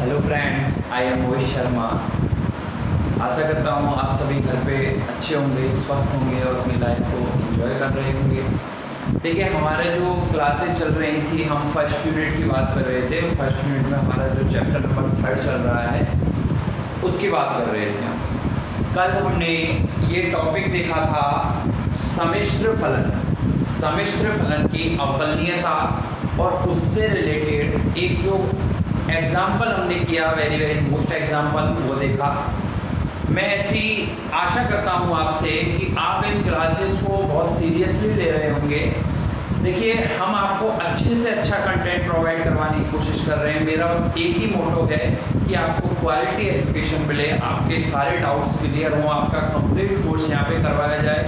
Hello friends, I am Mohit Sharma. आशा करता हूँ आप सभी घर पे अच्छे होंगे, स्वस्थ होंगे और अपनी लाइफ को एंजॉय कर रहे होंगे। देखिए, हमारे जो क्लासेस चल रही थी, हम फर्स्ट यूनिट की बात कर रहे थे। फर्स्ट यूनिट में हमारा जो चैप्टर नंबर 3 चल रहा है उसकी बात कर रहे थे हम। कल हमने ये टॉपिक देखा था सम्मिश्र फलन। सम्मिश्र फलन की अवकलनीयता और उससे रिलेटेड एक जो एग्जाम्पल हमने किया, वेरी मोस्ट एग्जाम्पल, वो देखा। मैं ऐसी आशा करता हूँ आपसे कि आप इन क्लासेस को बहुत सीरियसली ले रहे होंगे। देखिए, हम आपको अच्छे से अच्छा कंटेंट प्रोवाइड करवाने की कोशिश कर रहे हैं। मेरा बस एक ही मोटो है कि आपको क्वालिटी एजुकेशन मिले, आपके सारे डाउट्स क्लियर हों, आपका कंप्लीट कोर्स यहाँ पे करवाया जाए।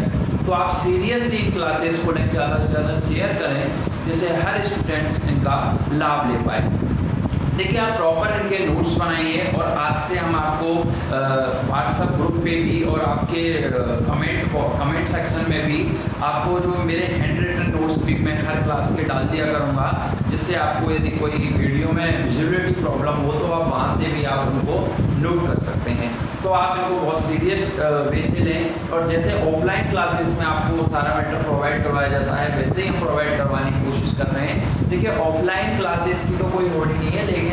तो आप सीरियसली इन क्लासेस को ज़्यादा से ज़्यादा शेयर करें, जिससे हर स्टूडेंट्स इनका लाभ ले पाए। देखिए, आप प्रॉपर इनके नोट्स बनाइए और आज से हम आपको व्हाट्सएप ग्रुप पे भी और आपके कमेंट सेक्शन में भी आपको जो मेरे हैंड रिटन नोट्स भी मैं हर क्लास के डाल दिया करूँगा, जिससे आपको यदि कोई वीडियो में विजिबिलिटी प्रॉब्लम हो तो आप वहाँ से भी आप उनको नोट कर सकते हैं। तो आप इनको बहुत सीरियस वे से लें, और जैसे ऑफलाइन क्लासेस में आपको सारा मैटर प्रोवाइड करवाया जाता है, वैसे ही हम प्रोवाइड करवाने की कोशिश कर रहे हैं। देखिए, ऑफलाइन क्लासेस की तो कोई होड़ी नहीं है, लेकिन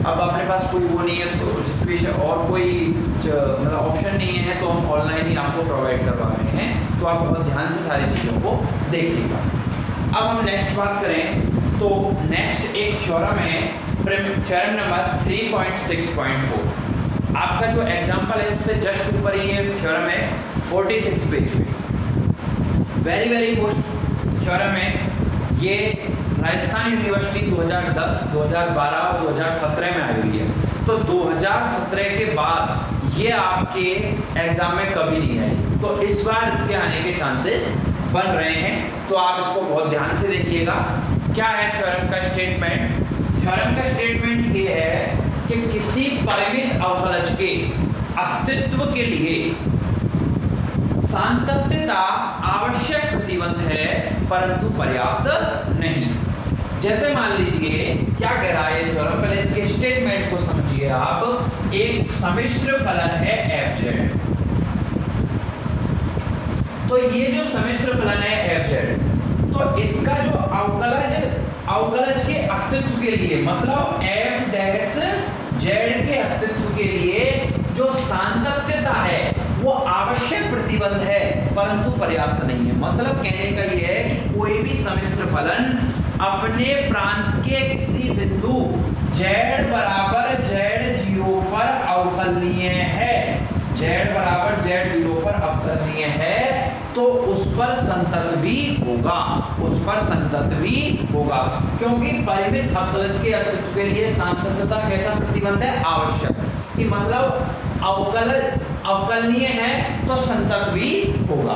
अब अपने पास कोई वो नहीं है, तो सिचुएशन और कोई मतलब ऑप्शन नहीं है, तो हम ऑनलाइन ही आपको प्रोवाइड करवा रहे हैं। तो आप बहुत ध्यान से सारी चीज़ों को देखिएगा। अब हम नेक्स्ट बात करें तो नेक्स्ट एक थ्योरम है, थ्योरम नंबर 3.6.4। आपका जो एग्जाम्पल है उससे जस्ट ऊपर ही ये थ्योरम है, 46 पेज पे। वेरी मोस्ट थ्योरम है ये। राजस्थान यूनिवर्सिटी 2010, 2012 और 2017 में आई हुई है। तो 2017 के बाद ये आपके एग्जाम में कभी नहीं आई, तो इस बार इसके आने के चांसेस बन रहे हैं। तो आप इसको बहुत ध्यान से देखिएगा। क्या है थ्योरम का स्टेटमेंट? थ्योरम का स्टेटमेंट ये है कि किसी परिमित अवकलज के अस्तित्व के लिए सातत्यता आवश्यक प्रतिबंध है, परंतु पर्याप्त नहीं। जैसे मान लीजिए, क्या कह रहा है थ्योरम, पहले इसके स्टेटमेंट को समझिए आप। एक सम्मिश्र फलन है fz। तो ये जो सम्मिश्र फलन है fz, तो इसका जो अवकलज के अस्तित्व के लिए, मतलब f डैश z के अस्तित्व के लिए जो सातत्यता है वो आवश्यक प्रतिबंध है, परंतु पर्याप्त नहीं है। मतलब कहने का ये है कि कोई भी सम्मिश्र फलन अपने प्रांत के किसी बिंदु z बराबर z0 पर अवकलनीय है, z बराबर z0 पर अवकलनीय है, तो उस पर संतत भी होगा, उस पर संतत भी होगा। क्योंकि परिमित अवकलज के अस्तित्व के लिए सातत्यता कैसा प्रतिबंध है? आवश्यक। कि मतलब अवकलनीय है तो संतत भी होगा,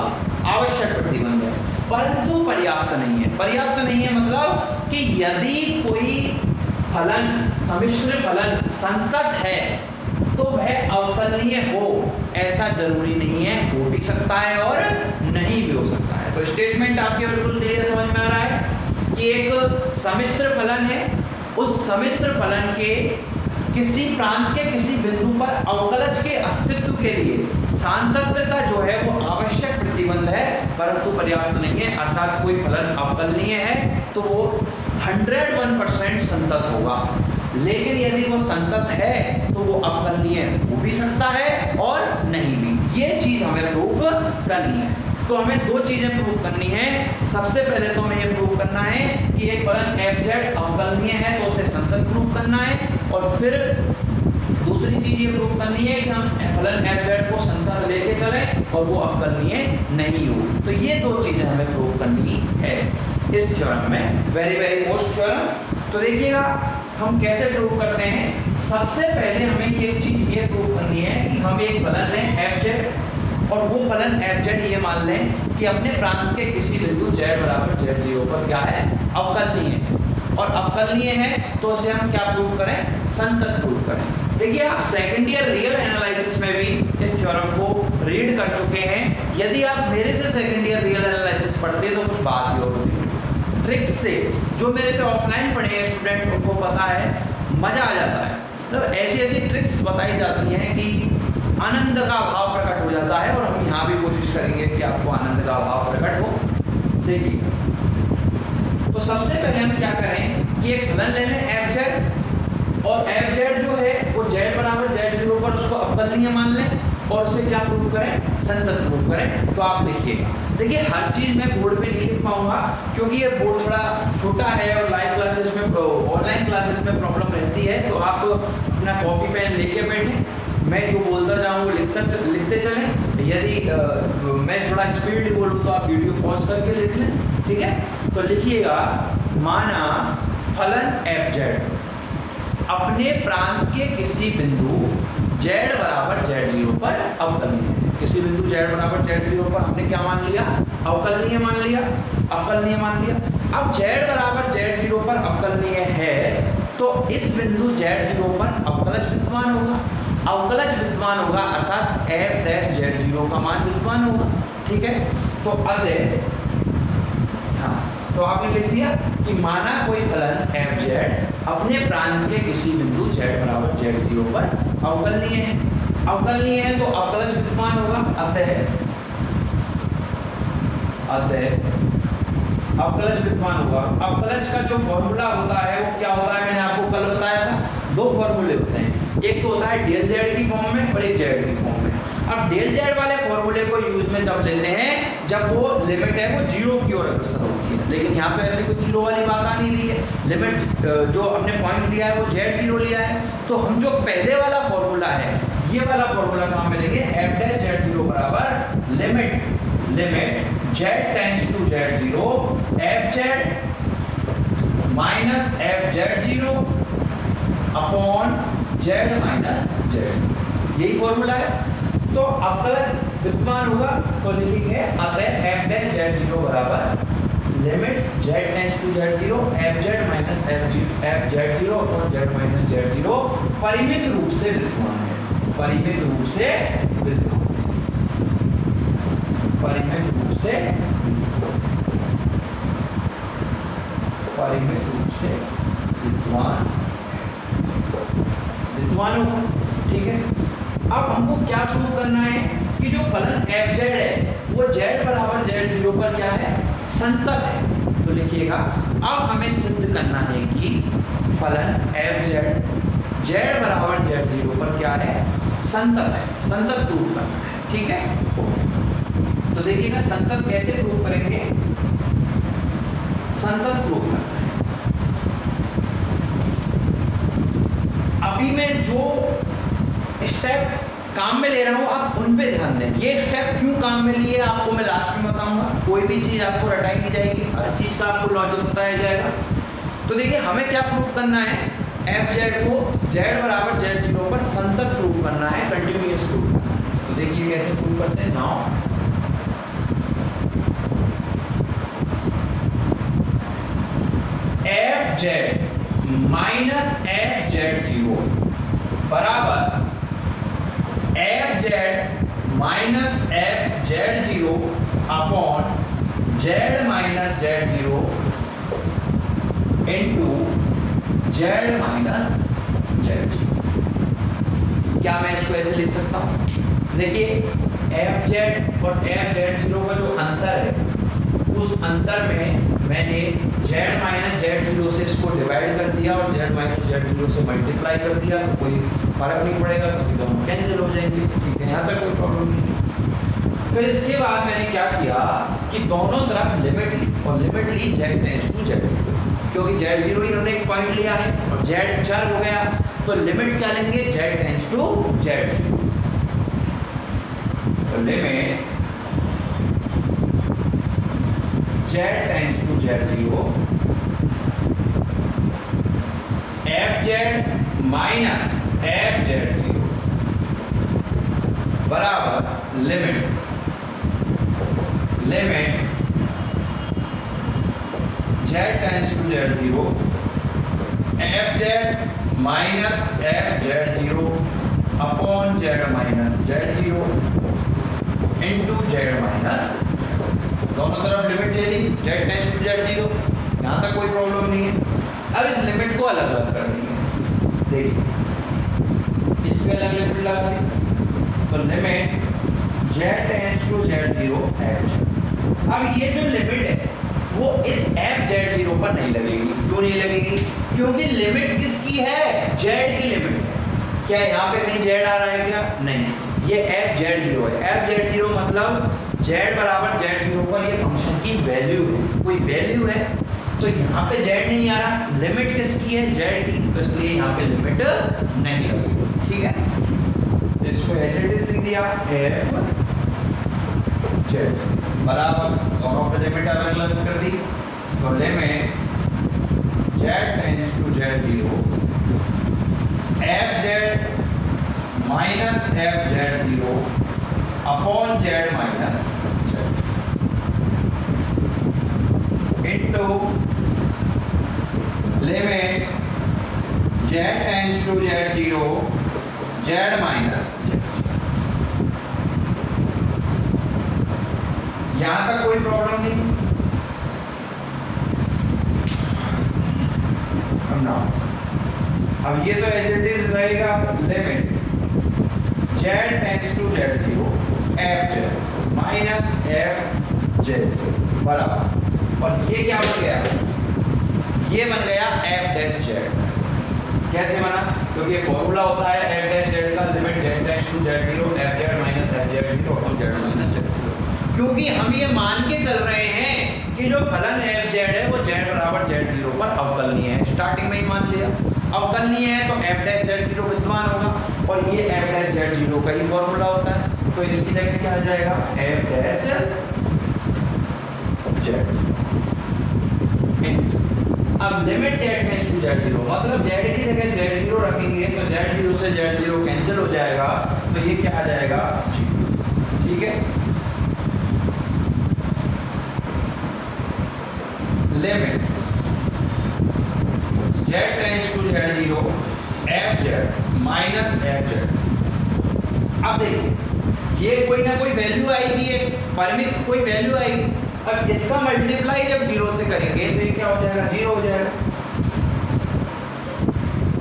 आवश्यक प्रतिबंध है, परंतु पर्याप्त नहीं है। पर्याप्त नहीं है मतलब कि यदि कोई फलन, सम्मिश्र फलन संतत है तो वह अवकलनीय हो, ऐसा जरूरी नहीं है। हो भी सकता है और नहीं भी हो सकता है। तो स्टेटमेंट आपके बिल्कुल क्लियर समझ में आ रहा है कि एक सम्मिश्र फलन है, उस सम्मिश्र फलन के किसी प्रांत के किसी बिंदु पर अवकलज के अस्तित्व के लिए सातत्यता जो है वो आवश्यक प्रतिबंध है, परंतु पर्याप्त नहीं है। अर्थात कोई फलन अवकलनीय है तो वो 101% संतत होगा, लेकिन यदि वो संतत है तो वो अवकलनीय हो भी सकता है और नहीं भी। ये चीज हमें प्रूव करनी है। तो हमें दो चीजें प्रूव करनी है। सबसे पहले तो हमें ये प्रूव करना है कि एक फलन fz अवकलनीय है, तो उसे संतत प्रूव करना है। और फिर दूसरी चीज ये प्रूव करनी है कि हम फलन fz को संतत लेके चलें और वो अवकलनीय नहीं हो। तो ये दो चीजें हमें प्रूव करनी है इस थ्योरम में। Very most theorem. तो देखिएगा हम कैसे प्रूव करते हैं। सबसे पहले हमें ये चीज ये प्रूव करनी है कि हम एक फलन लें fz, और वो फलन fz ये मान लें कि अपने प्रांत के किसी बिंदु z बराबर z0 पर क्या है? अवकलनीय है। और अवकलनीय है तो उसे हम क्या प्रूव करें? संतत प्रूव करें। देखिए, आप सेकंड ईयर रियल एनालिसिस में भी इस थ्योरम को रीड कर चुके हैं। यदि आप मेरे से सेकंड ईयर रियल एनालिसिस पढ़ते तो कुछ बात ही और होती। ट्रिक्स से जो मेरे से ऑफलाइन पढ़े हैं स्टूडेंट, उनको पता है, मजा आ जाता है। मतलब ऐसी ऐसी ट्रिक्स बताई जाती हैं कि आनंद का भाव प्रकट हो जाता है, और हम यहाँ भी कोशिश करेंगे कि आपको आनंद का भाव प्रकट हो। देखिए, तो सबसे पहले हम क्या करें कि एक फलन ले लें एफ जेड, और एफ जेड जो है वो जेड बराबर जेड जीरो पर उसको अवकलनीय मान लें, और उसे क्या प्रूव करें, संतत प्रूव करें। तो आप लिखिएगा, देखिए हर चीज मैं बोर्ड पे नहीं लिख पाऊंगा क्योंकि ये बोर्ड थोड़ा छोटा है और लाइव क्लासेस में, ऑनलाइन क्लासेस में प्रॉब्लम रहती है। तो आप अपना कॉपी पेन लेके बैठें, मैं जो बोलता जाऊँ वो लिखते चलें। यदि मैं थोड़ा स्पीड बोलूँ तो आप वीडियो पॉज करके लिख लें, ठीक है। तो लिखिएगा, माना फलन एफ जेड अपने प्रांत के किसी बिंदु z बराबर z0 पर अवकलनीय है। किसी बिंदु z बराबर z0 पर हमने क्या मान लिया, अवकलनीय मान लिया, अवकलनीय मान लिया। अब z बराबर z0 पर अवकलनीय है तो इस बिंदु z0 पर अवकलज विद्यमान होगा। अवकलज विद्यमान होगा अर्थात f डैश z0 का मान विद्यमान होगा, ठीक है। तो अतः हाँ, तो आपने लिख दिया कि माना कोई फलन एफ जेड अपने प्रांत के किसी बिंदु z बराबर z0 पर अवकलनीय है। अवकलनीय है तो अवकलज विद्यमान होगा, अतः अवकलज विद्यमान होगा। अवकलज का जो फॉर्मूला होता है वो क्या होता है, मैंने आपको कल बताया था, दो फॉर्मूले होते हैं, एक तो होता है डेल जेड की फॉर्म में और एक जेड की फॉर्म में। अब डेल जेड वाले फॉर्मूले को यूज में जब लेते हैं जब वो लिमिट है वो जीरो की ओर अग्रसर होती है, लेकिन यहाँ पे ऐसे कोई जीरो वाली बात आ नहीं रही है। लिमिट जो हमने पॉइंट लिया है वो जेड जीरो लिया है, तो हम जो पहले वाला फॉर्मूला है ये वाला फॉर्मूला कहाँ मिलेंगे, एफ डैश जेड जीरो बराबर limit Z tends to Z zero F Z minus F Z zero upon Z minus z, यही फॉर्मूला है। तो अवकलज विद्यमान होगा तो लिखेंगे अतः एफ डैश जेड जीरो बराबर limit Z tends to Z zero F Z minus F Z zero और जेड माइनस जेड जीरो परिमित रूप से विद्यमान है, परिमित रूप से विद्यमान, परिमित रूप से विद्यमान होगा, ठीक है। अब हमको क्या प्रूव करना है कि जो फलन एफ जेड है वो जेड बराबर जेड जीरो पर क्या है, संतत है। तो लिखिएगा, अब हमें सिद्ध करना है कि फलन एफ जेड जेड बराबर जेड जीरो पर क्या है, संतत है, संतत प्रूव करना है, ठीक है। तो देखिएगा संतत कैसे प्रूव करेंगे, संतत प्रूव करना है। अभी मैं जो स्टेप काम में ले रहा हूँ आप उन पे ध्यान दें। ये स्टेप क्यों काम में लिए आपको मैं लास्ट में बताऊंगा, कोई भी चीज़ आपको रटाई नहीं जाएगी, हर चीज़ का आपको लॉजिक बताया जाएगा। तो देखिए हमें क्या प्रूव करना है, एफ जेड को जेड बराबर जेड जीरो पर संतत प्रूव करना है, कंटिन्यूअस प्रूव करना है। तो देखिए कैसे प्रूव करते हैं, now F Z minus F Z zero बराबर F Z minus F Z zero upon Z minus Z zero into Z minus Z zero. क्या मैं इसको ऐसे लिख सकता हूँ, देखिए एफ जेड और एफ जेड जीरो का जो अंतर है उस अंतर में मैंने जेड माइनस जेड जीरो से इसको डिवाइड कर दिया और जेड माइनस जेड जीरो से मल्टीप्लाई कर दिया, तो कोई फर्क नहीं पड़ेगा क्योंकि दोनों कैंसिल हो जाएंगे, ठीक है, यहाँ तक कोई प्रॉब्लम नहीं। फिर इसके बाद मैंने क्या किया कि दोनों तरफ लिमिट ली और लिमिट ली जेड टेंड्स टू जेड, क्योंकि जेड जीरो ही हमने एक पॉइंट लिया है और जेड चर हो गया, तो लिमिट क्या लेंगे, Z tends to Z zero. तो limit Z tends to Z zero F Z minus F Z zero बराबर limit Z tends to Z zero F Z minus F Z zero upon Z minus Z zero into Z minus, दोनों तरफ limit ले ली Z tends to Z zero, यहाँ तक कोई problem नहीं है। अब इस लिमिट को अलग अलग कर देंगे, देखिए इस पे अलग लिमिट लगा दी, तो limit z tends to z0 f। अब ये जो लिमिट है वो इस f z0 पर नहीं लगेगी। क्यों नहीं लगेगी? क्योंकि लिमिट किसकी है? z की लिमिट है। क्या यहाँ पे कहीं z आ रहा है क्या? नहीं, ये f z0 है। f z0 मतलब z बराबर z0 पर ये फंक्शन की वैल्यू है, कोई वैल्यू है, तो यहाँ पे z नहीं आ रहा। लिमिट किसकी है? z की, तो इसलिए यहाँ पे लिमिट नहीं लगेगी। ठीक है, इसको ऐसे लिख दिया f z बराबर, दोनों पे लिमिट अलग अलग कर दी, तो limit z tends to z0 f(z) minus f(z0) upon z minus z into limit z tends to z0 z minus z। यहां तक कोई प्रॉब्लम नहीं। अब ये तो एज इट इज रहेगा, limit z tends to z0 f(z) minus f(z) बराबर, और ये क्या बन गया? ये बन गया f(z)। कैसे बना? क्योंकि ये फॉर्मूला होता है f(z) का, limit z tends to z0 f(z) minus f(z0 upon z minus z। क्योंकि हम ये मान के चल रहे हैं कि जो फलन f(z) है वो z बराबर z0 पर अवकलनीय है। स्टार्टिंग में ही मान लिया अवकलनीय है, तो f(z0) विद्यमान होगा, और ये f(z0) का ही फॉर्मूला होता है, तो इसकी जगह क्या आ जाएगा? f(z)। अब limit z tends to z0 मतलब z की जगह z0 रखेंगे तो z0 से z0 कैंसिल हो जाएगा, तो ये क्या आ जाएगा? ठीक है, limit z tends to z0 f(z) minus f(z). अब देखिए ये कोई ना कोई वैल्यू आएगी, ये परिमित कोई वैल्यू आएगी। अब इसका मल्टीप्लाई जब 0 से करेंगे तो ये क्या हो जाएगा? 0 हो जाएगा।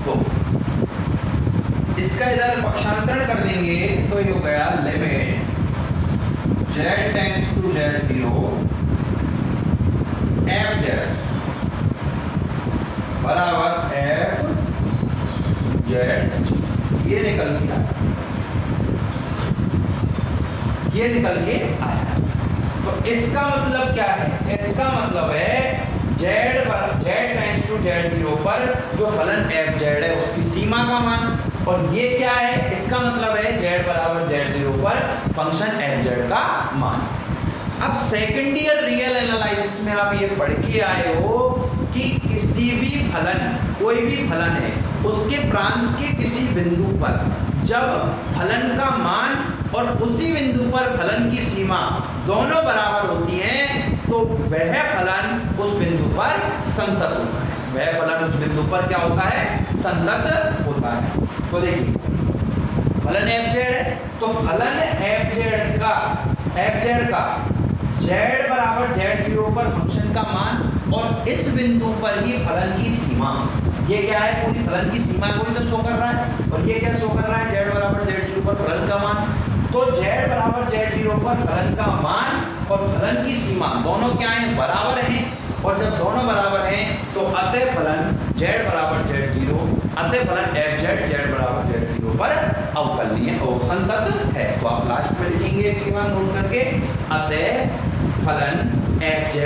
तो इसका इधर पक्षांतरण कर देंगे तो ये हो गया limit z tends to z0 f(z) बराबर f(z)। ये निकल गया, ये निकल के आया। तो इसका मतलब क्या है? इसका मतलब है z टेंड्स टू z0 पर जो फलन f(z) है उसकी सीमा का मान, और ये क्या है? इसका मतलब है z बराबर z0 पर फंक्शन f(z) का मान। अब सेकेंड ईयर रियल एनालिसिस में आप ये पढ़ के आए हो कि किसी भी फलन, कोई भी फलन है, उसके प्रांत के किसी बिंदु पर जब फलन का मान और उसी बिंदु पर फलन की सीमा दोनों बराबर होती हैं तो वह फलन उस बिंदु पर संतत होता है। वह फलन उस बिंदु पर क्या होता है? संतत होता है। तो देखिए फलन f(z) है, तो फलन f(z) का z बराबर z0 पर फंक्शन का मान और इस बिंदु पर ही फलन की सीमा, ये क्या है? पूरी फलन की सीमा को ही तो शो कर रहा है, और ये क्या शो कर रहा है? z बराबर z0 पर फलन का मान। तो z बराबर z0 पर फलन का मान और फलन की सीमा दोनों क्या है? बराबर हैं, और जब दोनों बराबर हैं तो अतः फलन z बराबर z0, अतः फलन f(z) z बराबर z0 पर अवकलनीय और संतत है। तो आप लास्ट में लिखेंगे इसके बाद नोट करके, अतः फलन f(z)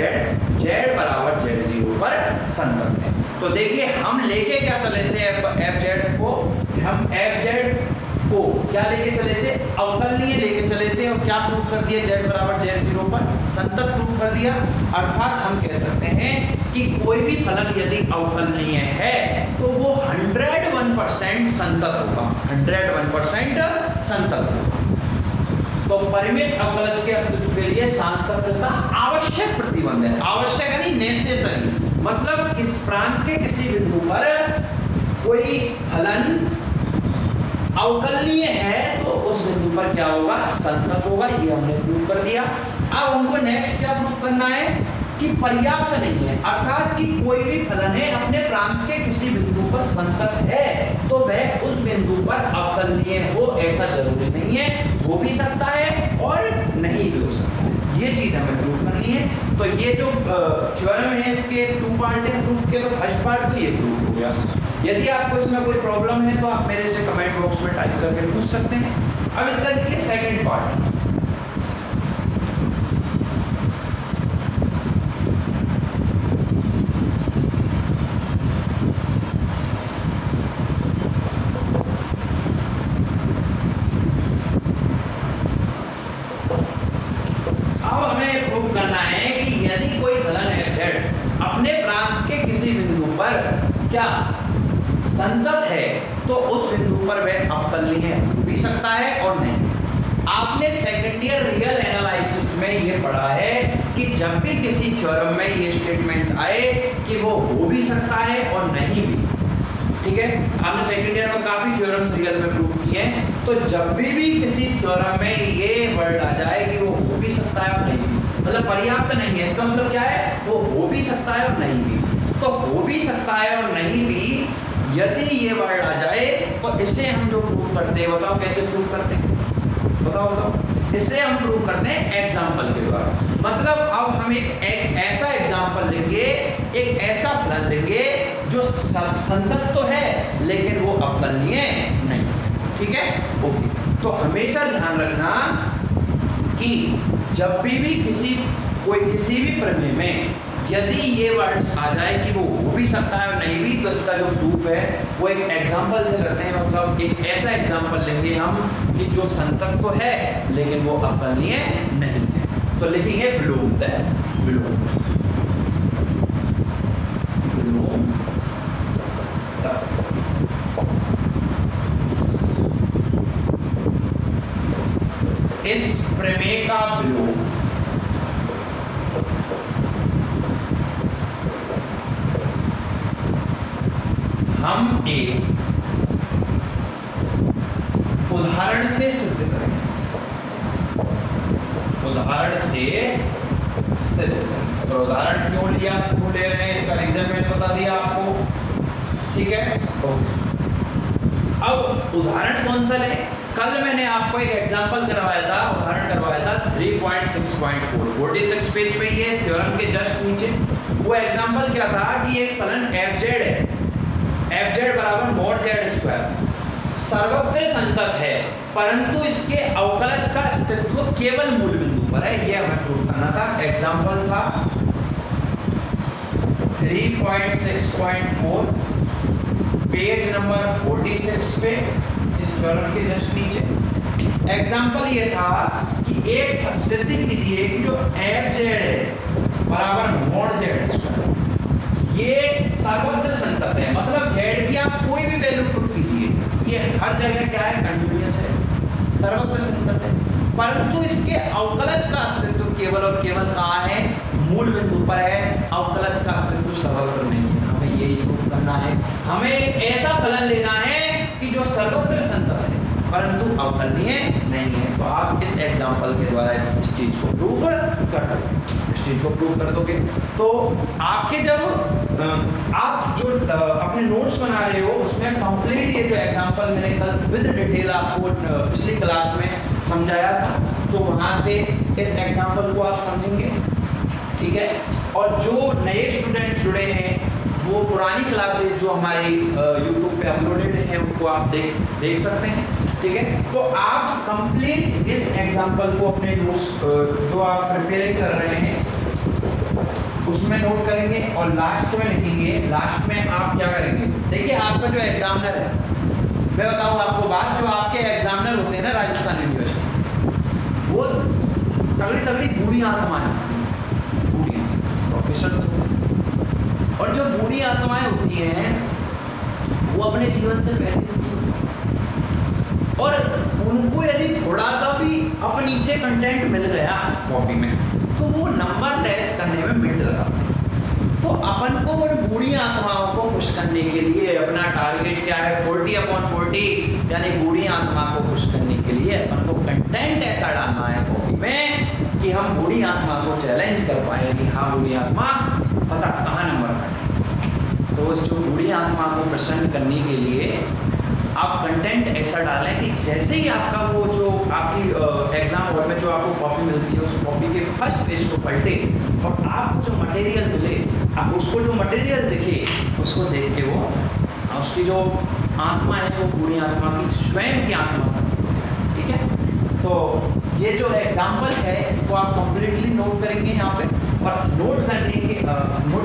z बराबर z0 पर संतत है। तो देखिए हम लेके क्या चले थे? f(z) को, हम f(z) को क्या लेके चले थे? अवकलनीय लेके चले थे, और क्या प्रूव कर दिया? z बराबर z0 पर संतत प्रूव कर दिया। अर्थात हम कह सकते हैं कि कोई भी फलन यदि अवकलनीय है तो वो 101% संतत होगा, 101% संतत होगा। तो परिमित अवकलज के अस्तित्व के लिए सांतत्यता आवश्यक प्रतिबंध है। आवश्यक यानी नेसेसरी, मतलब किस प्रांत के किसी बिंदु पर कोई फलन अवकलनीय है तो उस बिंदु पर क्या होगा? संतत होगा। ये हमने प्रूव कर दिया। अब हमको नेक्स्ट क्या प्रूव करना है? कि पर्याप्त नहीं है, अर्थात कि कोई भी फलन है अपने प्रांत के किसी बिंदु पर संतत है तो वह उस बिंदु पर अवकलनीय हो ऐसा जरूरी नहीं है, हो भी सकता है और नहीं भी हो सकता है, ये चीज हमें प्रूव करनी है। तो ये जो थ्योरम है इसके 2 पार्ट है प्रूफ के, तो फर्स्ट पार्ट तो ये प्रूफ हो गया। यदि आपको इसमें कोई प्रॉब्लम है तो आप मेरे से कमेंट बॉक्स में टाइप करके पूछ सकते हैं। अब इसका देखिए सेकंड पार्ट, अब हमें प्रूव करना है कि यदि कोई फलन f अपने प्रांत के किसी बिंदु पर क्या संतत है तो उस बिंदु पर वह अवकलनीय हो भी सकता है और नहीं। आपने सेकंड ईयर रियल एनालिसिस में ये पढ़ा है कि जब भी किसी थ्योरम में ये स्टेटमेंट आए कि वो हो भी सकता है और नहीं भी, ठीक है, आपने सेकंड ईयर में काफी थ्योरम्स रियल में प्रूव किए हैं, तो जब भी किसी थ्योरम में ये वर्ड आ जाए कि वो हो भी सकता है और नहीं भी, मतलब पर्याप्त नहीं है, इसका मतलब क्या है, वो हो भी सकता है और नहीं भी, तो हो भी सकता है और नहीं भी यदि ये वर्ड आ जाए तो इससे हम जो प्रूव करते हैं, बताओ कैसे प्रूव करते हैं, बताओ, इससे हम प्रूव करते हैं एग्जाम्पल के द्वारा। मतलब अब हम एक ऐसा एग्जाम्पल लेंगे, एक ऐसा फलन लेंगे जो संतत तो है लेकिन वो अवकलनीय नहीं, ठीक है, ओके। तो हमेशा ध्यान रखना कि जब भी किसी भी प्रमेय में यदि ये वर्ड्स आ जाए कि वो हो भी सकता है और नहीं भी, तो इसका जो प्रूफ है वो एक एग्जांपल से करते हैं। मतलब एक ऐसा एग्जांपल लेंगे हम कि जो संतत तो है लेकिन वो अवकलनीय नहीं है, तो लिखेंगे बिलोंग इस प्रमेय का विलोम हम एक उदाहरण से सिद्ध करेंगे, उदाहरण से सिद्ध करेंगे। तो उदाहरण क्यों लिया, क्यों ले रहे हैं, इसका रीजन मैंने बता दिया आपको, ठीक है, ओके। अब उदाहरण कौन सा लें, कल मैंने आपको एक एग्जांपल करवाया था, उदाहरण करवाया था 3.6.4 46 पेज पे ही है, इस थ्योरम के जस्ट नीचे। वो एग्जांपल क्या था कि एक फलन fz है, fz बराबर mod z स्क्वायर सर्वत्र संतत है, परंतु इसके अवकलज का अस्तित्व केवल मूल बिंदु पर है, ये हमें प्रूव करना था। एग्जांपल था 3.6.4 पेज नंबर 46 पे, इस थ्योरम के जस्ट नीचे। एग्जांपल ये था कि एक सिद्धि कीजिए कि जो fz है बराबर mod z स्क्वायर ये सर्वत्र संतत है, मतलब z की आप कोई भी वैल्यू पुट कीजिए, ये हर जगह क्या है, कंटिन्यूअस है, सर्वत्र संतत है, परंतु इसके अवकलज का अस्तित्व केवल और केवल कहाँ है, मूल बिंदु पर है, अवकलज का अस्तित्व सर्वत्र नहीं है। हमें यही प्रूव करना है, हमें ऐसा फलन लेना है कि जो सर्वत्र संतत है परंतु अवकलनीय नहीं है। तो आप इस एग्जांपल के द्वारा इस चीज को प्रूव कर दोगे, इस चीज को प्रूव कर दोगे। तो आपके जब आप जो अपने नोट्स बना रहे हो उसमें कंप्लीट ये जो एग्जांपल मैंने कल विद डिटेल आपको पिछली क्लास में समझाया था, तो वहां से इस एग्जांपल को आप समझेंगे, ठीक है। और जो नए स्टूडेंट जुड़े हैं वो पुरानी क्लासेस जो हमारी YouTube पे अपलोडेड है उनको आप देख सकते हैं, ठीक है। तो आप कंप्लीट इस एग्जांपल को अपने नोट्स जो आप प्रिपेयर कर रहे हैं उसमें नोट करेंगे और लास्ट में लिखेंगे। लास्ट में आप क्या करेंगे, देखिए आपका जो एग्जामिनर है, मैं बताऊं आपको बात, जो आपके एग्जामिनर होते हैं ना राजस्थान यूनिवर्सिटी, वो तगड़ी तगड़ी बूढ़ी आत्माएं होती हैं, बूढ़ी प्रोफेसर्स, और जो बूढ़ी आत्माएं होती हैं वो अपने जीवन से पहले दुखी होती हैं, और उनको यदि थोड़ा सा भी अब नीचे कंटेंट मिल गया कॉपी में तो वो नंबर टेस्ट करने में मिनट लगाते हैं। तो अपन को उन बूढ़ी आत्माओं को खुश करने के लिए अपना टारगेट क्या है, 40/40, यानी बूढ़ी आत्मा को खुश करने के लिए अपन को कंटेंट ऐसा डालना है कॉपी में कि हम बूढ़ी आत्मा को चैलेंज कर पाए कि हाँ बूढ़ी आत्मा पता कहाँ नंबर है। तो उस जो बूढ़ी आत्मा को प्रसन्न करने के लिए आप कंटेंट ऐसा डालें कि जैसे ही आपका वो जो आपकी एग्जाम हॉल में जो आपको कॉपी मिलती है उस कॉपी के फर्स्ट पेज को पलटे और आपको जो मटेरियल मिले, आप उसको जो मटेरियल दिखे उसको देख के वो उसकी जो आत्मा है वो पूरी आत्मा की स्वयं की आत्मा, ठीक है। तो ये जो एग्जाम्पल है इसको आप कंप्लीटली नोट करेंगे यहाँ पे, और नोट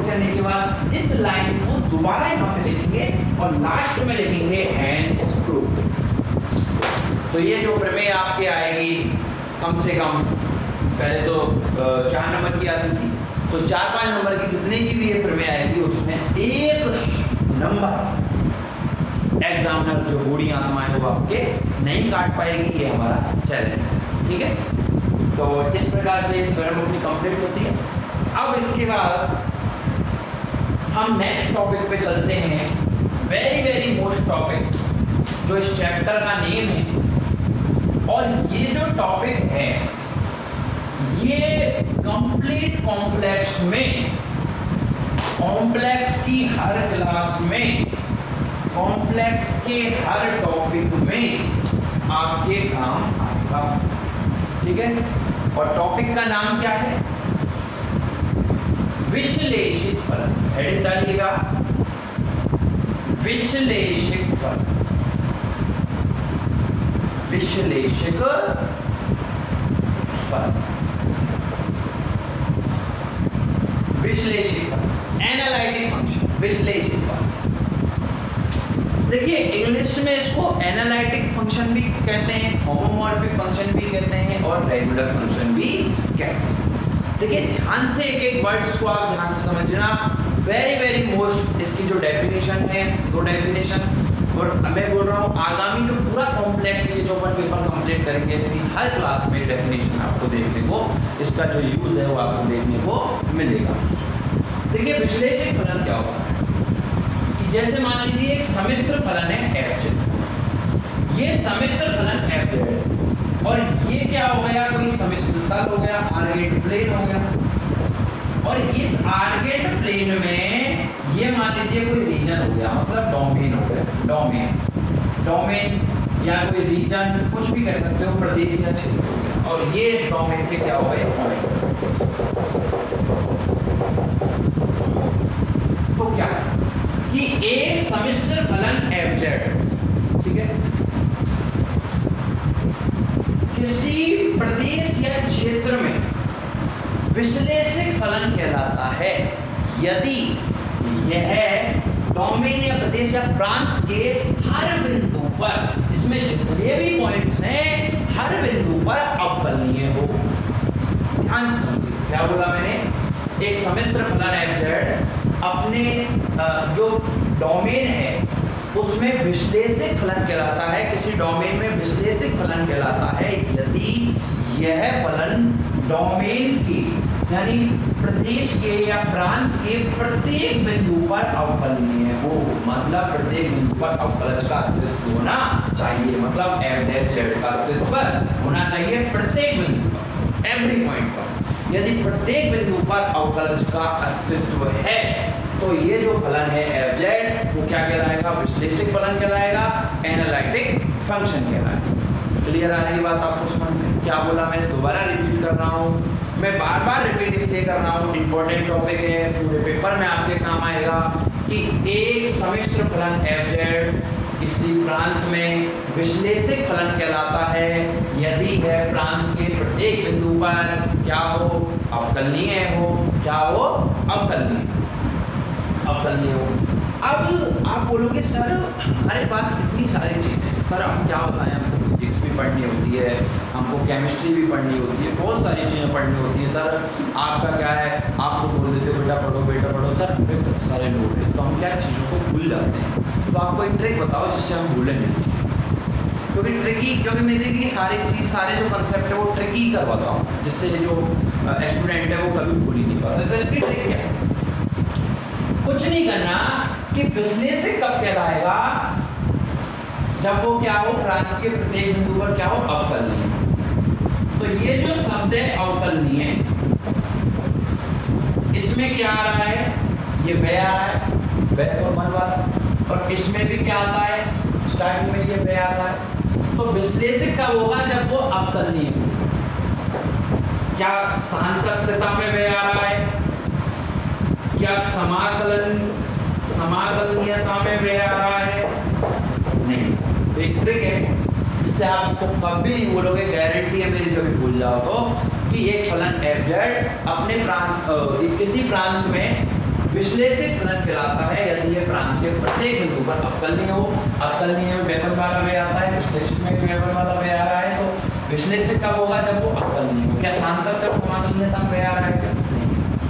करने के बाद इस लाइन को दोबारा यहाँ पे लिखेंगे और लास्ट में लिखेंगे हैंड्स प्रूफ। तो ये जो प्रमेय आपके आएगी कम से कम पहले तो 4 नंबर की आती थी, तो 4-5 नंबर की जितने की भी ये प्रमेय आएगी उसमें 1 नंबर एग्जामिनर जो बूढ़ी आत्मा है वो आपके नहीं काट पाएगी, ये हमारा चैलेंज, ठीक है। तो इस प्रकार से फिल्म अपनी कंप्लीट होती है। अब इसके बाद हम नेक्स्ट टॉपिक पे चलते हैं, वेरी वेरी मोस्ट टॉपिक जो इस चैप्टर का नेम है। और ये जो टॉपिक है ये कंप्लीट कॉम्प्लेक्स में, कॉम्प्लेक्स की हर क्लास में, कॉम्प्लेक्स के हर टॉपिक में आपके काम आएगा, ठीक है। और टॉपिक का नाम क्या है? विश्लेषित फलन। हेडिंग डालिएगा विश्लेषित फलन, विश्लेषित फलन, विश्लेषित फलन, एनालिटिक फंक्शन, विश्लेषित फलन। देखिए इंग्लिश में इसको एनालिटिक फंक्शन भी कहते हैं, होमोमॉर्फिक फंक्शन भी कहते हैं और रेगुलर फंक्शन भी कहते हैं। देखिए ध्यान से एक एक वर्ड्स को आप ध्यान से समझना, वेरी वेरी मोस्ट। इसकी जो डेफिनेशन है, दो डेफिनेशन, और मैं बोल रहा हूँ आगामी जो पूरा कॉम्प्लेक्स ये जो अपन पेपर कंप्लीट करेंगे इसकी हर क्लास में डेफिनेशन आपको देखने को, इसका जो यूज है वो आपको देखने को मिलेगा। देखिए विश्लेषित फलन क्या होता है? जैसे मान लीजिए एक सम्मिश्र फलन है f, ये सम्मिश्र फलन f और ये क्या हो गया, कोई सम्मिश्र तल हो गया, आर्गेट प्लेन हो गया, और इस आर्गेट प्लेन में ये मान लीजिए कोई रीजन हो गया, मतलब डोमेन हो गया, डोमेन या कोई रीजन, कुछ भी कह सकते हो, प्रदेश या क्षेत्र हो गया, और ये डोमेन के क्या हो गए पॉइंट। तो क्या कि एक सम्मिश्र फलन f, ठीक है, किसी प्रदेश या क्षेत्र में विश्लेषित फलन कहलाता है यदि यह डोमेन या प्रदेश या प्रांत के हर बिंदु पर, इसमें जितने भी पॉइंट्स हैं हर बिंदु पर अवकलनीय हो। ध्यान से समझिए क्या बोला मैंने, एक सम्मिश्र फलन f अपने जो डोमेन है उसमें विश्लेषित फलन कहलाता है, किसी डोमेन में विश्लेषित फलन कहलाता है यदि यह फलन डोमेन की यानी प्रदेश के या प्रांत के प्रत्येक बिंदु पर अवकलनीय हो, मतलब प्रत्येक बिंदु पर अवकलज का अस्तित्व होना चाहिए, मतलब f' का अस्तित्व होना चाहिए प्रत्येक बिंदु पर, एवरी पॉइंट पर। यदि प्रत्येक बिंदु पर अवकलज का अस्तित्व है तो ये जो फलन है f वो क्या कहलाएगा, विश्लेषित फलन कहलाएगा, एनालिटिक फंक्शन कहलाएगा। क्लियर आ रही बात आपको समझ में? क्या बोला मैंने, दोबारा रिपीट कर रहा हूँ, मैं बार बार रिपीट इसलिए कर रहा हूँ, इंपॉर्टेंट टॉपिक है, पूरे पेपर में आपके काम आएगा कि एक सम्मिश्र फलन f किसी प्रांत में विश्लेषित फलन कहलाता है यदि है प्रांत के प्रत्येक बिंदु पर क्या हो, अवकलनीय हो, क्या हो, अवकलनीय हो। अब आप बोलोगे सर हमारे पास इतनी सारी चीज़ें हैं, सर हम क्या बताएं, हमको फिजिक्स भी पढ़नी होती है, हमको केमिस्ट्री भी पढ़नी होती है, बहुत सारी चीज़ें पढ़नी होती है, सर आपका क्या है, आप तो बोल देते हो बेटा पढ़ो, सर हमें बहुत सारे लोग हैं तो हम क्या चीज़ों को भूल जाते हैं। तो आपको एक ट्रिक बताओ जिससे हम भूलें नहीं, क्योंकि मैं देखिए सारे जो कंसेप्ट है वो ट्रिकी करवाता हूँ जिससे जो स्टूडेंट है वो कभी भूल ही नहीं पाता। तो इसकी ट्रिक क्या है, कुछ नहीं करना कि विश्लेषित कब कहलाएगा, जब वो क्या हो, प्रांत के प्रत्येक बिंदु पर क्या हो, अवकलनीय। तो ये जो शब्द है अवकलनीय, इसमें क्या आ रहा है, ये व्यय आ रहा है, व्यय और मन वाला, और इसमें भी क्या आता है, स्टार्टिंग में ये व्यय आ रहा है। तो विश्लेषित कब होगा? जब वो अवकलनीय हो। क्या सांतत्यता में व्यय आ रहा है? क्या समाकलनीयता में व्यय आ रहा है? नहीं। तो एक ट्रिक है, इससे आप इसको कभी नहीं बोलोगे, गारंटी है मेरी, कभी भूल जाओ तो, कि एक फलन f अपने प्रांत किसी प्रांत में विश्लेषित फलन कहलाता है यदि यह प्रांत के प्रत्येक बिंदु पर अवकलनीय हो। अवकलनीय में व्यवधान वाला व्यय आता है, विश्लेषित में व्यवधान वाला व्यय आ रहा है। तो विश्लेषित कब होगा? जब वो अवकलनीय हो। क्या सांतत्य और समाकलनीयता में व्यय आ रहा है? नहीं।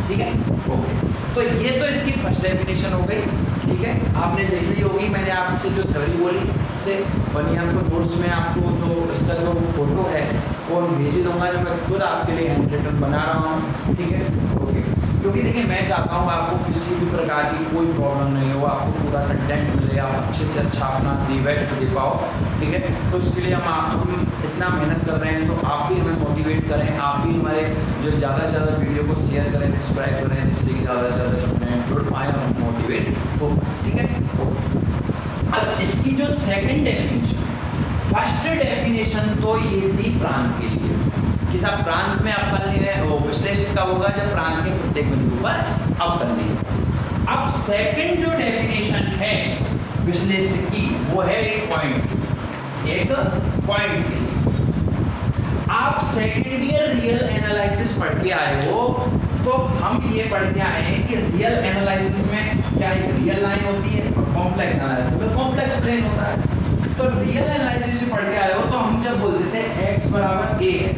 ठीक है, ओके। तो ये तो इसकी फर्स्ट डेफिनेशन हो गई। ठीक है, आपने लिख ली होगी, मैंने आपसे जो थ्योरी बोली उससे बनियान को नोट्स में आपको जो इसका जो फोटो है वो भेज दूंगा, जो मैं खुद आपके लिए हैंड रिटन बना रहा हूँ। ठीक है, ओके। क्योंकि देखिए मैं चाहता हूँ आपको किसी भी प्रकार की कोई प्रॉब्लम नहीं हो, आपको पूरा कंटेंट मिले, आप अच्छे से अच्छा अपना दी बेस्ट दे पाओ। ठीक है, तो इसके लिए हम इतना मेहनत कर रहे हैं, तो आप भी हमें मोटिवेट करें, आप भी हमारे जो ज़्यादा से ज़्यादा वीडियो को शेयर करें, सब्सक्राइब करें, जिससे कि ज़्यादा से ज़्यादा अपने जुड़ पाएँ और हम मोटिवेट हो। ठीक है, अब इसकी जो सेकंड डेफिनेशन, फर्स्ट डेफिनेशन तो ये थी प्रांत के लिए कि सब प्रांत में अवकलनीय है, वो विश्लेषित कब होगा? जब प्रांत के प्रत्येक बिंदु पर अवकलनीय है। अब सेकंड जो डेफिनेशन है विश्लेषित की वो है एक पॉइंट के लिए। आप सेकेंड ईयर रियल एनालिसिस पढ़ के आए हो, तो हम ये पढ़ के आए हैं कि रियल एनालिसिस में क्या एक रियल लाइन होती है और कॉम्प्लेक्स एनालिसिस में कॉम्प्लेक्स प्लेन होता है। तो रियल एनालिसिस से पढ़ के आए हो तो हम जब बोलते थे x बराबर a है,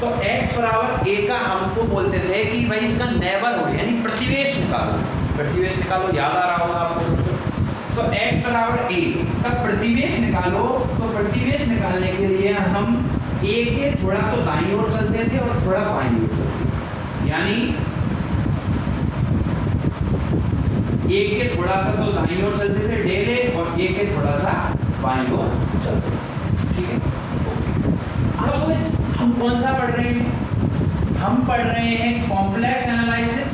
तो x बराबर a का हमको बोलते थे कि भाई इसका नेबरहुड यानी प्रतिवेश निकालो। प्रतिवेश निकालो, याद आ रहा होगा आपको। तो x बराबर a का प्रतिवेश निकालो। तो प्रतिवेश निकालने के लिए हम a के थोड़ा तो दाईं ओर चलते थे और थोड़ा बाईं ओर चलते थे, यानी a के थोड़ा सा तो दाईं ओर चलते थे डेले और a के थोड़ा सा बाईं ओर चलते थे। ठीक है, अब हम कौन सा पढ़ रहे हैं? हम पढ़ रहे हैं कॉम्प्लेक्स एनालिसिस।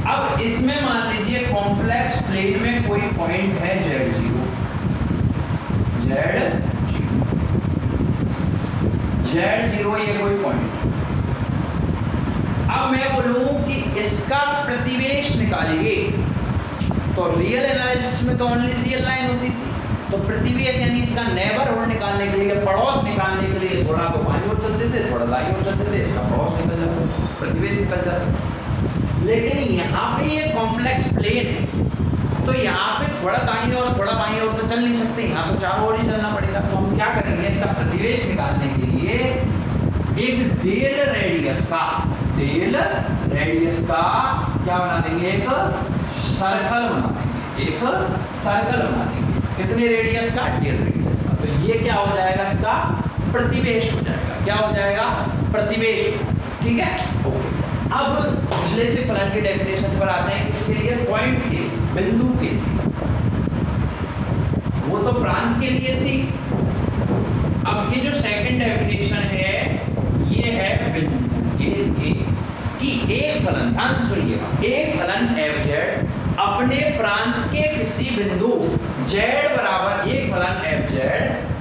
अब इसमें मान लीजिए कॉम्प्लेक्स प्लेन में कोई पॉइंट है z0, ये कोई पॉइंट। अब मैं बोलूं कि इसका प्रतिवेश निकालेंगे, तो रियल एनालिसिस में तो ओनली रियल लाइन होती थी, तो प्रतिवेश यानी इसका नेबरहुड निकालने के लिए, पड़ोस निकालने के लिए थोड़ा तो बाईं ओर चलते थे, थोड़ा दाईं ओर चलते थे, इसका पड़ोस निकल जाता, प्रतिवेश निकल जाता। लेकिन यहाँ पे ये कॉम्प्लेक्स प्लेन है, तो यहाँ पे थोड़ा दाईं और थोड़ा बाईं ओर तो चल नहीं सकते, यहाँ तो चारों ओर ही चलना पड़ेगा। तो हम क्या करेंगे? इसका प्रतिवेश निकालने के लिए एक डेल रेडियस का क्या बना देंगे? एक सर्कल बना देंगे। कितने रेडियस का? डेल रेडियस का। तो ये क्या हो जाएगा? इसका प्रतिवेश हो जाएगा। क्या हो जाएगा? प्रतिवेश। ठीक है, ओके। अब विश्लेषित फलन की डेफिनेशन पर आते हैं। इसके लिए पॉइंट के, बिंदु के, वो तो प्रांत के लिए थी। अब ये जो सेकंड डेफिनेशन है ये है बिंदु के लिए कि एक फलन, ध्यान से सुनिएगा, एक फलन f अपने प्रांत के किसी बिंदु z बराबर, एक फलन f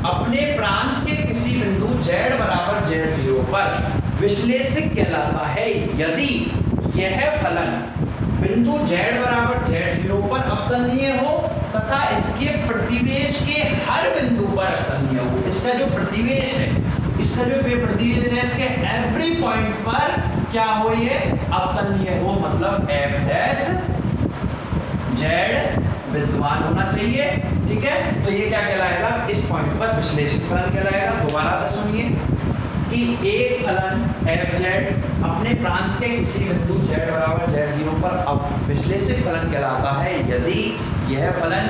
अपने प्रांत के किसी बिंदु z बराबर z0 पर विश्लेषित कहलाता है यदि यह फलन बिंदु z बराबर z0 पर अवकलनीय हो तथा इसके प्रतिवेश के हर बिंदु पर अवकलनीय हो। इसका जो प्रतिवेश है, इसके एवरी पॉइंट पर क्या हो? ये अवकलनीय हो, मतलब f डैश z विद्यमान होना चाहिए। ठीक है, तो ये क्या कहलाएगा? इस पॉइंट पर विश्लेषित फलन कहलाएगा। दोबारा से सुनिए कि एक फलन f अपने प्रांत के किसी बिंदु z बराबर z0 पर विश्लेषित फलन कहलाता है यदि यह फलन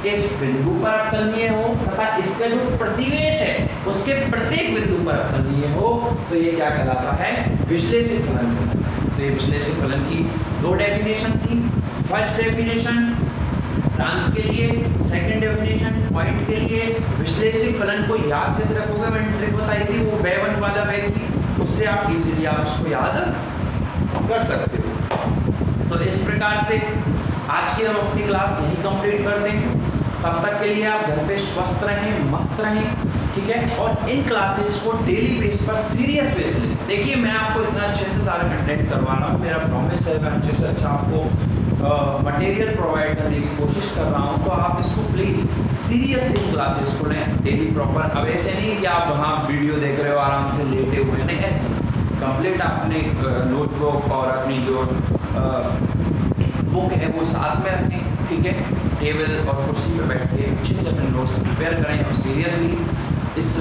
इस बिंदु पर अवकलनीय हो तथा इसका जो प्रतिवेश है उसके प्रत्येक बिंदु पर अवकलनीय हो, तो ये क्या कहलाता है? विश्लेषित फलन। तो ये विश्लेषित फलन की दो डेफिनेशन थी। फर्स्ट डेफिनेशन प्रांत के लिए, सेकंड डेफिनेशन पॉइंट के लिए। विश्लेषित फलन को याद कैसे रखोगे? मैंने ट्रिक बताई थी, वो वे1 वाला वे की, उससे आप इजीली आप उसको याद कर सकते हो। तो इस प्रकार से आज की हम अपनी क्लास यहीं कंप्लीट करते हैं। तब तक के लिए आप घर पे स्वस्थ रहें, मस्त रहें, ठीक है। और इन क्लासेस को डेली बेस पर सीरियस बेस लें। देखिए मैं आपको इतना अच्छे से सारा कंटेंट करवा रहा हूँ, मेरा प्रॉमिस है, मैं अच्छे से अच्छा आपको मटेरियल प्रोवाइड करने की कोशिश कर रहा हूँ, तो आप इसको प्लीज़ सीरियसली क्लासेस को लें डेली प्रॉपर। अब ऐसे नहीं कि आप वहाँ वीडियो देख रहे हो आराम से लेटे हुए, नहीं, ऐसे कंप्लीट अपने नोटबुक और अपनी जो बुक है वो साथ में रखें, ठीक है। टेबल और कुर्सी पे बैठ के अच्छे से अपने नोट्स प्रिपेयर करें और सीरियसली इस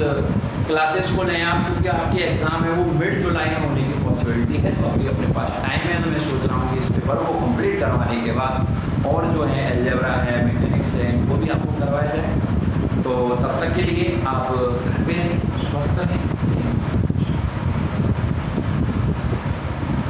क्लासेस को लें आप, क्योंकि आपके एग्ज़ाम है वो मिड जुलाई में होने की पॉसिबिलिटी है। तो अभी अपने पास टाइम है, तो मैं सोच रहा हूँ कि इस पेपर को कंप्लीट करवाने के बाद और जो है अलजेब्रा है, मैकेनिक्स है, वो भी आपको करवाया जाए। तो तब तक के लिए आप घर पे रहें, स्वस्थ रहें।